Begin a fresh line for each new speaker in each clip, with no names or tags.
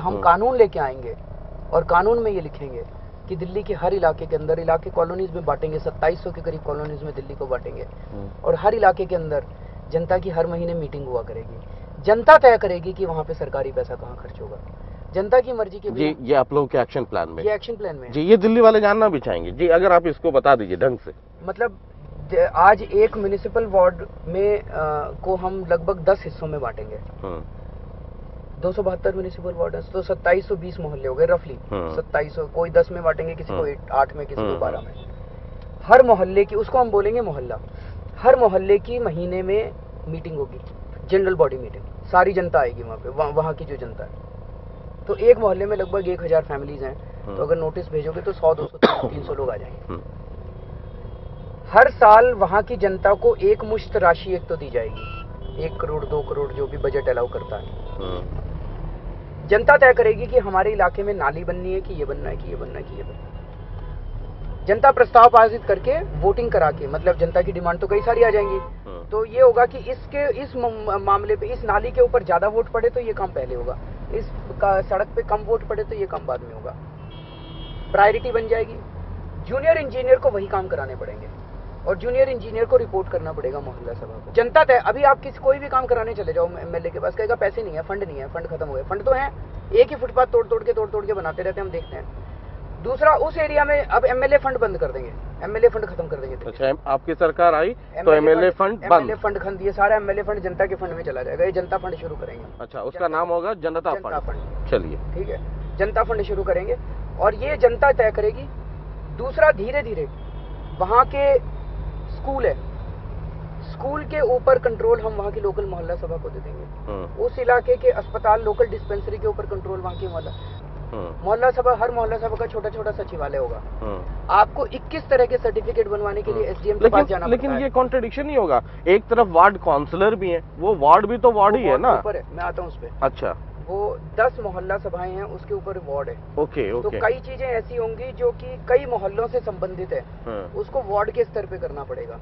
हम कानून लेके आएंगे और कानून में ये लिखेंगे कि दिल्ली के हर इलाके के अंदर, इलाके कॉलोनीज में बांटेंगे, 2700 के करीब कॉलोनीज में दिल्ली को बांटेंगे, और हर इलाके के अंदर जनता की हर महीने मीटिंग हुआ करेगी। जनता तय करेगी कि वहाँ पे सरकारी पैसा कहाँ खर्च होगा, जनता की मर्जी के।
जी, ये आप लोगों के एक्शन प्लान में,
ये एक्शन प्लान में
जी, ये दिल्ली वाले जानना भी चाहेंगे जी, अगर आप इसको बता दीजिए ढंग से।
मतलब आज एक म्युनिसिपल वार्ड में को हम लगभग 10 हिस्सों में बांटेंगे। 272 म्युनिसिपल वार्ड है तो 2720 मोहल्ले हो गए रफली। 2700, कोई 10 में बांटेंगे, किसी को 8 में, किसी को 12 में। हर मोहल्ले की, उसको हम बोलेंगे मोहल्ला, हर मोहल्ले की महीने में मीटिंग होगी, जनरल बॉडी मीटिंग, सारी जनता आएगी वहाँ पे, वहाँ की जो जनता है। तो एक मोहल्ले में लगभग 1000 फैमिलीज हैं, तो अगर नोटिस भेजोगे तो 100, 200, 300 लोग आ जाएंगे। हर साल वहाँ की जनता को एक मुश्त राशि एक तो दी जाएगी, 1 करोड़ 2 करोड़ जो भी बजट अलाउ करता है। जनता तय करेगी कि हमारे इलाके में नाली बननी है, कि ये बनना है, कि ये बनना है, कि ये बनना है। जनता प्रस्ताव पारित करके वोटिंग करा के, मतलब जनता की डिमांड तो कई सारी आ जाएंगी, तो ये होगा कि इस मामले पे, इस नाली के ऊपर ज्यादा वोट पड़े तो ये काम पहले होगा, इस सड़क पे कम वोट पड़े तो ये काम बाद में होगा। प्रायोरिटी बन जाएगी। जूनियर इंजीनियर को वही काम कराने पड़ेंगे और जूनियर इंजीनियर को रिपोर्ट करना पड़ेगा मोहल्ला सभा को। जनता तय, अभी आप कोई भी काम कराने चले जाओ एमएलए के पास, कहेगा पैसे नहीं है, फंड नहीं है, फंड खत्म हो गए। फंड तो है, एक ही फुटपाथ तोड़ तोड़ के बनाते रहते हैं, हम देखते हैं। दूसरा, उस एरिया में अब एमएलए फंड बंद कर देंगे, एमएलए फंड खत्म कर देंगे।
अच्छा, आपकी सरकार आई तो एमएलए फंड बंद,
एमएलए फंड खत्म, ये सारा एमएलए फंड जनता के फंड में चला जाएगा। ये जनता फंड शुरू करेंगे।
अच्छा, उसका नाम होगा जनता फंड। चलिए,
ठीक है, जनता फंड शुरू करेंगे और ये जनता तय करेगी। दूसरा, धीरे धीरे वहाँ के स्कूल है, स्कूल के ऊपर कंट्रोल हम वहाँ की लोकल मोहल्ला सभा को दे देंगे। उस इलाके के अस्पताल, लोकल डिस्पेंसरी के ऊपर कंट्रोल वहाँ की मोहल्ला सभा, हर मोहल्ला सभा का छोटा छोटा सचिवालय होगा। आपको 21 तरह के सर्टिफिकेट बनवाने के लिए एसडीएम के पास जाना पड़ता है।
लेकिन ये कॉन्ट्रडिक्शन नहीं होगा, एक तरफ वार्ड काउंसलर भी है, वो वार्ड भी तो वार्ड ही है ना।
ऊपर है, मैं आता हूँ उस पे।
अच्छा,
वो 10 मोहल्ला सभाएं हैं, उसके ऊपर वार्ड है।
ओके।
तो कई चीजें ऐसी होंगी जो कि कई मोहल्लों से संबंधित है, उसको वार्ड के स्तर पे करना पड़ेगा।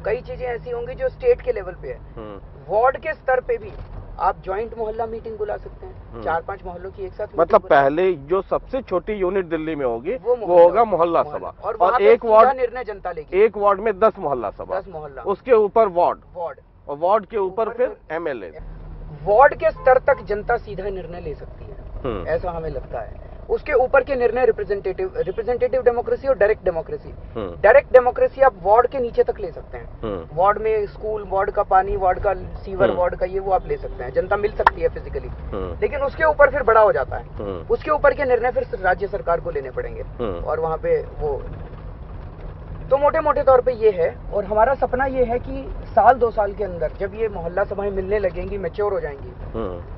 कई चीजें ऐसी होंगी जो स्टेट के लेवल पे है। वार्ड के स्तर पे भी आप ज्वाइंट मोहल्ला मीटिंग बुला सकते हैं, 4-5 मोहल्लों की एक साथ।
मतलब पहले जो सबसे छोटी यूनिट दिल्ली में होगी वो होगा मोहल्ला सभा, और एक वार्ड
निर्णय जनता लेगी।
एक वार्ड में 10 मोहल्ला सभा,
10 मोहल्ला,
उसके ऊपर वार्ड, और वार्ड के ऊपर फिर एमएलए।
वार्ड के स्तर तक जनता सीधा निर्णय ले सकती है, ऐसा हमें लगता है। उसके ऊपर के निर्णय रिप्रेजेंटेटिव डेमोक्रेसी और डायरेक्ट डेमोक्रेसी। डायरेक्ट डेमोक्रेसी आप वार्ड के नीचे तक ले सकते हैं। वार्ड में स्कूल, वार्ड का पानी, वार्ड का सीवर, वार्ड का ये वो आप ले सकते हैं, जनता मिल सकती है फिजिकली। लेकिन उसके ऊपर फिर बड़ा हो जाता है, उसके ऊपर के निर्णय फिर राज्य सरकार को लेने पड़ेंगे, और वहाँ पे वो। तो मोटे मोटे तौर पे ये है, और हमारा सपना ये है कि साल 2 साल के अंदर जब ये मोहल्ला सभाएं मिलने लगेंगी, मैच्योर हो जाएंगी,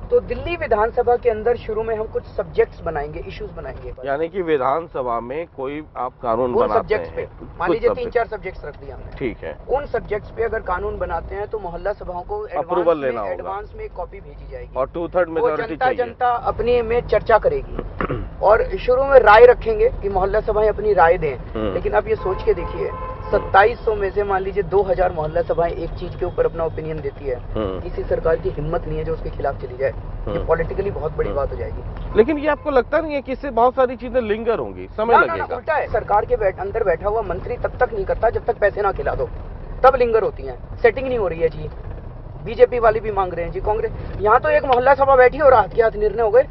तो दिल्ली विधानसभा के अंदर शुरू में हम कुछ सब्जेक्ट्स बनाएंगे, इश्यूज बनाएंगे।
यानी कि विधानसभा में कोई आप कानून बनाते हैं,
मान लीजिए 3-4 सब्जेक्ट्स रख दिया हमने,
ठीक है।
उन सब्जेक्ट्स पे अगर कानून बनाते हैं तो मोहल्ला सभाओं को
अप्रूवल लेना होगा,
एडवांस में एक कॉपी भेजी जाएगी,
और 2/3 मेजॉरिटी चाहिए।
जनता अपनी में चर्चा करेगी और शुरू में राय रखेंगे कि मोहल्ला सभाएं अपनी राय दें। लेकिन आप ये सोच के देखिए, 2700 में से मान लीजिए 2000 मोहल्ला सभाएं एक चीज के ऊपर अपना ओपिनियन देती है, किसी सरकार की हिम्मत नहीं है जो उसके खिलाफ चली जाए। ये पॉलिटिकली बहुत बड़ी बात हो जाएगी।
लेकिन ये आपको लगता नहीं है कि इससे बहुत सारी चीजें लिंगर होंगी, समय लगेगा?
उल्टा है, सरकार के अंदर बैठा हुआ मंत्री तब तक नहीं करता जब तक पैसे ना खिला दो, तब लिंगर होती है। सेटिंग नहीं हो रही है जी, बीजेपी वाली भी मांग रहे हैं जी, कांग्रेस। यहाँ तो एक मोहल्ला सभा बैठी और हाथ के हाथ निर्णय हो गए।